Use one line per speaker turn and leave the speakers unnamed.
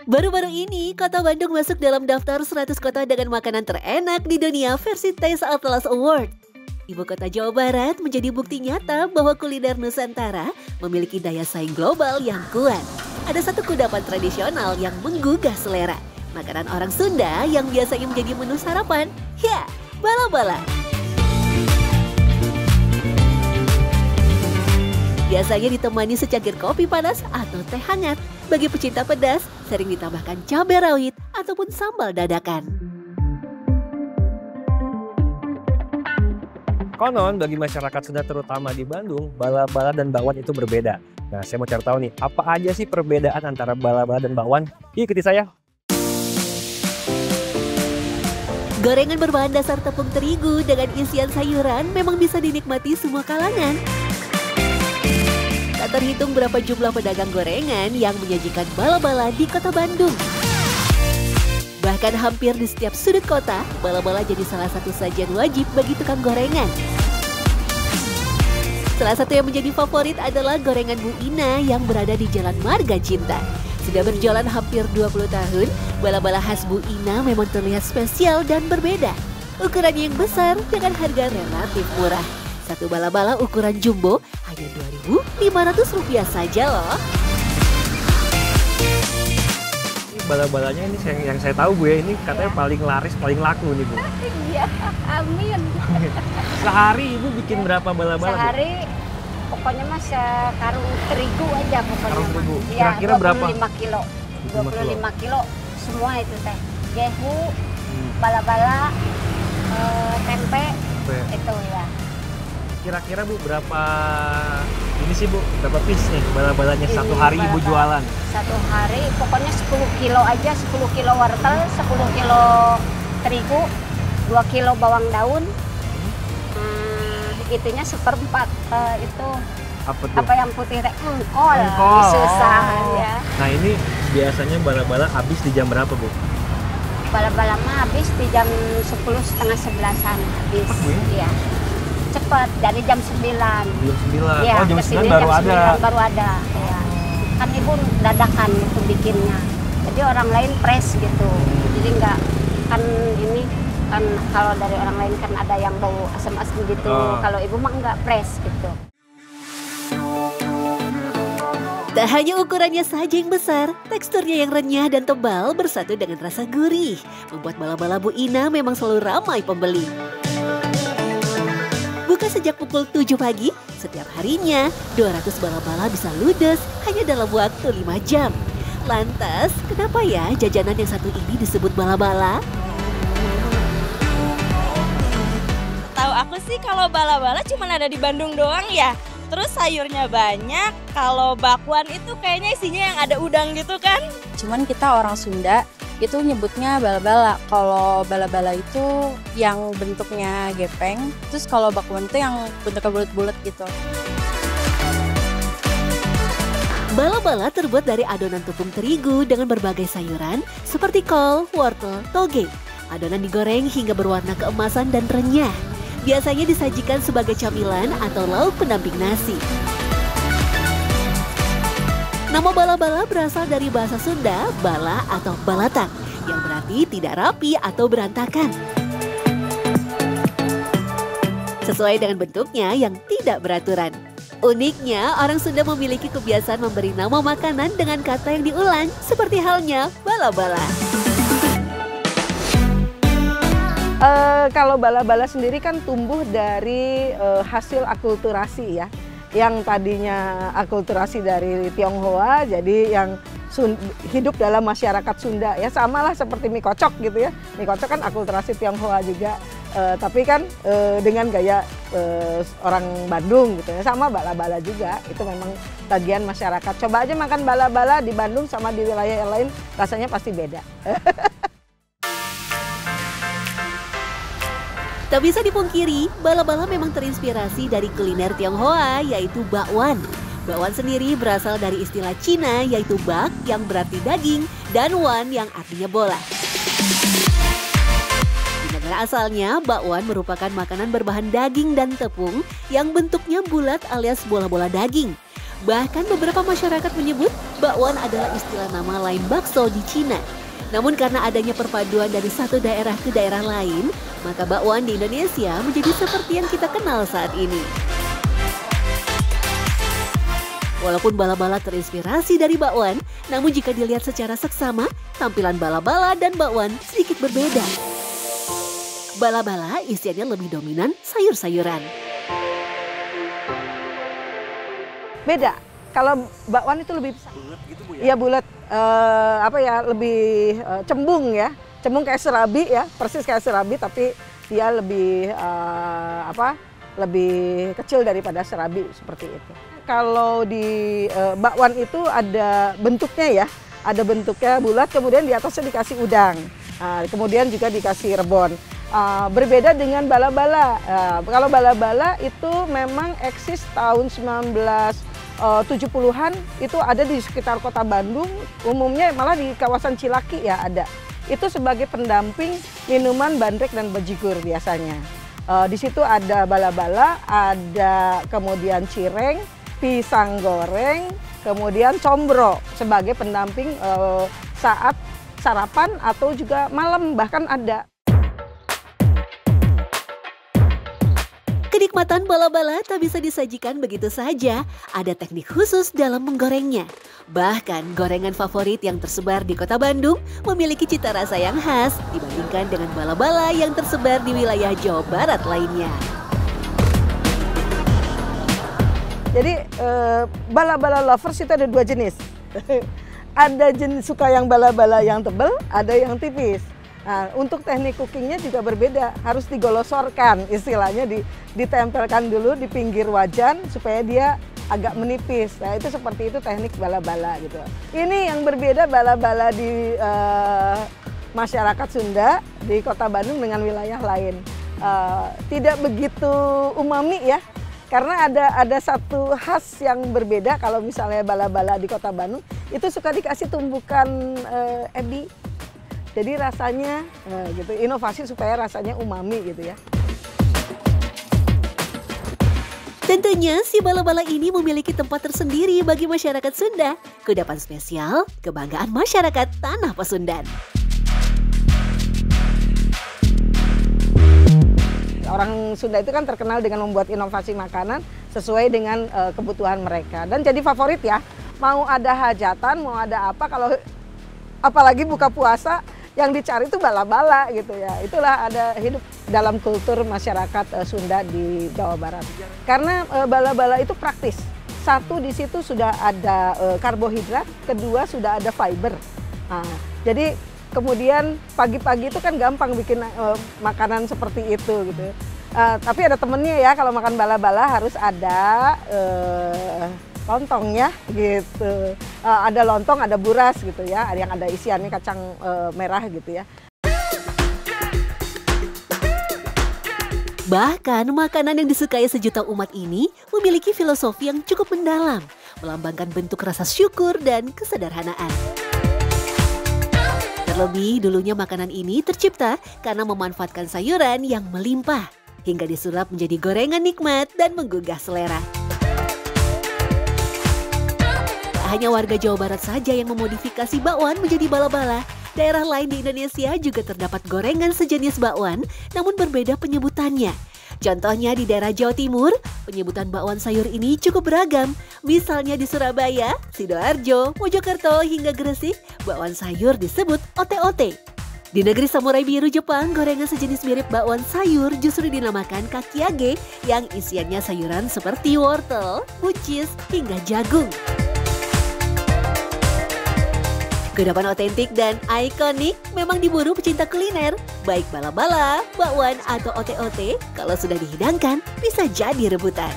Baru-baru ini, kota Bandung masuk dalam daftar 100 kota dengan makanan terenak di dunia versi Taste Atlas Award. Ibu kota Jawa Barat menjadi bukti nyata bahwa kuliner Nusantara memiliki daya saing global yang kuat. Ada satu kudapan tradisional yang menggugah selera. Makanan orang Sunda yang biasanya menjadi menu sarapan, ya, bala-bala. Biasanya ditemani secangkir kopi panas atau teh hangat. Bagi pecinta pedas, sering ditambahkan cabai rawit ataupun sambal dadakan.
Konon bagi masyarakat Sunda terutama di Bandung, bala-bala dan bakwan itu berbeda. Nah, saya mau cari tahu nih, apa aja sih perbedaan antara bala-bala dan bakwan? Ikuti saya.
Gorengan berbahan dasar tepung terigu dengan isian sayuran memang bisa dinikmati semua kalangan. Tak terhitung berapa jumlah pedagang gorengan yang menyajikan bala-bala di kota Bandung. Bahkan hampir di setiap sudut kota, bala-bala jadi salah satu sajian wajib bagi tukang gorengan. Salah satu yang menjadi favorit adalah gorengan Bu Ina yang berada di Jalan Marga Cinta. Sudah berjualan hampir 20 tahun, bala-bala khas Bu Ina memang terlihat spesial dan berbeda. Ukurannya yang besar dengan harga relatif murah. Satu bala-bala ukuran jumbo hanya Rp2.500 saja loh.
Bala-balanya ini yang saya tahu Bu ya, ini katanya paling laris, paling laku nih Bu.
Iya, amin.
Sehari Ibu bikin berapa bala-bala?
Sehari pokoknya mas karung terigu aja pokoknya.
Karung terigu.
Ya,
Kira-kira berapa?
25 kilo. 25 kilo semua itu teh. Gehu, bala-bala, tempe, itu ya.
Kira-kira Bu berapa ini sih Bu, berapa piece nih bala-balanya satu hari Ibu jualan?
Satu hari pokoknya 10 kilo aja, 10 kilo wortel, 10 kilo terigu, 2 kilo bawang daun, itunya seperempat itu apa yang putih engkol, susah ya.
Nah ini biasanya bala-bala habis di jam berapa Bu?
Bala-bala mah habis di jam 10:30-11an habis. Iya. Cepat dari jam 9.
Jam 9.
Ya,
oh jam 9 baru
jam
ada.
9 baru ada. Ya. Kan ibu dadakan itu bikinnya. Jadi orang lain press gitu. Jadi enggak kan ini kan kalau dari orang lain kan ada yang bau asam-asam gitu. Kalau ibu mah enggak press gitu.
Tak hanya ukurannya saja yang besar, teksturnya yang renyah dan tebal bersatu dengan rasa gurih. Membuat bala-bala Bu Ina memang selalu ramai pembeli. Buka sejak pukul 7 pagi, setiap harinya 200 bala-bala bisa ludes hanya dalam waktu 5 jam. Lantas, kenapa ya jajanan yang satu ini disebut bala-bala?
Tahu aku sih kalau bala-bala cuma ada di Bandung doang ya. Terus sayurnya banyak, kalau bakwan itu kayaknya isinya yang ada udang gitu kan.
Cuman kita orang Sunda itu nyebutnya bala-bala. Kalau bala-bala itu yang bentuknya gepeng, terus kalau bakwan itu yang bentuknya bulat-bulat gitu.
Bala-bala terbuat dari adonan tepung terigu dengan berbagai sayuran seperti kol, wortel, toge. Adonan digoreng hingga berwarna keemasan dan renyah. Biasanya disajikan sebagai camilan atau lauk pendamping nasi. Nama bala-bala berasal dari bahasa Sunda, bala atau balatang, yang berarti tidak rapi atau berantakan. Sesuai dengan bentuknya yang tidak beraturan. Uniknya, orang Sunda memiliki kebiasaan memberi nama makanan dengan kata yang diulang, seperti halnya bala-bala.
Kalau bala-bala sendiri kan tumbuh dari hasil akulturasi ya. Yang tadinya akulturasi dari Tionghoa, jadi yang hidup dalam masyarakat Sunda ya, samalah seperti mie kocok gitu ya. Mie kocok kan akulturasi Tionghoa juga, tapi kan dengan gaya orang Bandung gitu ya. Sama bala-bala juga, itu memang bagian masyarakat. Coba aja makan bala-bala di Bandung sama di wilayah yang lain, rasanya pasti beda.
Tak bisa dipungkiri, bala-bala memang terinspirasi dari kuliner Tionghoa, yaitu bakwan. Bakwan sendiri berasal dari istilah Cina, yaitu bak yang berarti daging, dan wan yang artinya bola. Di negara asalnya, bakwan merupakan makanan berbahan daging dan tepung yang bentuknya bulat alias bola-bola daging. Bahkan beberapa masyarakat menyebut bakwan adalah istilah nama lain bakso di Cina. Namun karena adanya perpaduan dari satu daerah ke daerah lain, maka bakwan di Indonesia menjadi seperti yang kita kenal saat ini. Walaupun bala-bala terinspirasi dari bakwan, namun jika dilihat secara seksama, tampilan bala-bala dan bakwan sedikit berbeda. Bala-bala isiannya lebih dominan sayur-sayuran.
Beda. Kalau bakwan itu lebih
Bulat gitu Bu ya?
iya bulat, lebih cembung ya. Cembung kayak serabi ya, persis kayak serabi tapi dia lebih lebih kecil daripada serabi seperti itu. Kalau di bakwan itu ada bentuknya ya, ada bentuknya bulat, kemudian di atasnya dikasih udang, kemudian juga dikasih rebon. Berbeda dengan bala-bala. Kalau bala-bala itu memang eksis tahun 1970-an, itu ada di sekitar kota Bandung, umumnya malah di kawasan Cilaki ya ada. Itu sebagai pendamping minuman bandrek dan bajigur biasanya. Di situ ada bala-bala, ada kemudian cireng, pisang goreng, kemudian combro sebagai pendamping saat sarapan atau juga malam bahkan ada.
Kenikmatan bala-bala tak bisa disajikan begitu saja, ada teknik khusus dalam menggorengnya. Bahkan gorengan favorit yang tersebar di kota Bandung memiliki cita rasa yang khas dibandingkan dengan bala-bala yang tersebar di wilayah Jawa Barat lainnya.
Jadi bala-bala lovers itu ada dua jenis. Ada jenis suka yang bala-bala yang tebal, ada yang tipis. Nah, untuk teknik cookingnya juga berbeda, harus digolosorkan, istilahnya ditempelkan dulu di pinggir wajan supaya dia agak menipis. Nah itu seperti itu teknik bala-bala gitu. Ini yang berbeda bala-bala di masyarakat Sunda di kota Bandung dengan wilayah lain. Tidak begitu umami ya. Karena ada satu khas yang berbeda kalau misalnya bala-bala di kota Bandung itu suka dikasih tumbukan ebi. Jadi rasanya gitu, inovasi supaya rasanya umami gitu ya.
Tentunya si bala-bala ini memiliki tempat tersendiri bagi masyarakat Sunda. Kudapan spesial, kebanggaan masyarakat Tanah Pasundan.
Orang Sunda itu kan terkenal dengan membuat inovasi makanan sesuai dengan kebutuhan mereka. Dan jadi favorit ya, mau ada hajatan, mau ada apa, kalau apalagi buka puasa, yang dicari itu bala-bala gitu ya. Itulah ada hidup dalam kultur masyarakat Sunda di Jawa Barat. Karena bala-bala itu praktis. Satu, di situ sudah ada karbohidrat, kedua sudah ada fiber. Nah, jadi kemudian pagi-pagi itu kan gampang bikin makanan seperti itu gitu. Tapi ada temennya ya, kalau makan bala-bala harus ada lontongnya gitu. Ada lontong, ada buras gitu ya, yang ada isiannya kacang merah gitu ya.
Bahkan makanan yang disukai sejuta umat ini memiliki filosofi yang cukup mendalam, melambangkan bentuk rasa syukur dan kesederhanaan. Terlebih dulunya makanan ini tercipta karena memanfaatkan sayuran yang melimpah, hingga disulap menjadi gorengan nikmat dan menggugah selera. Tak hanya warga Jawa Barat saja yang memodifikasi bakwan menjadi bala-bala, daerah lain di Indonesia juga terdapat gorengan sejenis bakwan, namun berbeda penyebutannya. Contohnya di daerah Jawa Timur, penyebutan bakwan sayur ini cukup beragam. Misalnya di Surabaya, Sidoarjo, Mojokerto hingga Gresik, bakwan sayur disebut ote-ote. Di negeri samurai biru Jepang, gorengan sejenis mirip bakwan sayur justru dinamakan kakiage yang isiannya sayuran seperti wortel, buncis, hingga jagung. Kudapan otentik dan ikonik memang diburu pecinta kuliner. Baik bala-bala, bakwan, atau ote-ote, kalau sudah dihidangkan bisa jadi rebutan.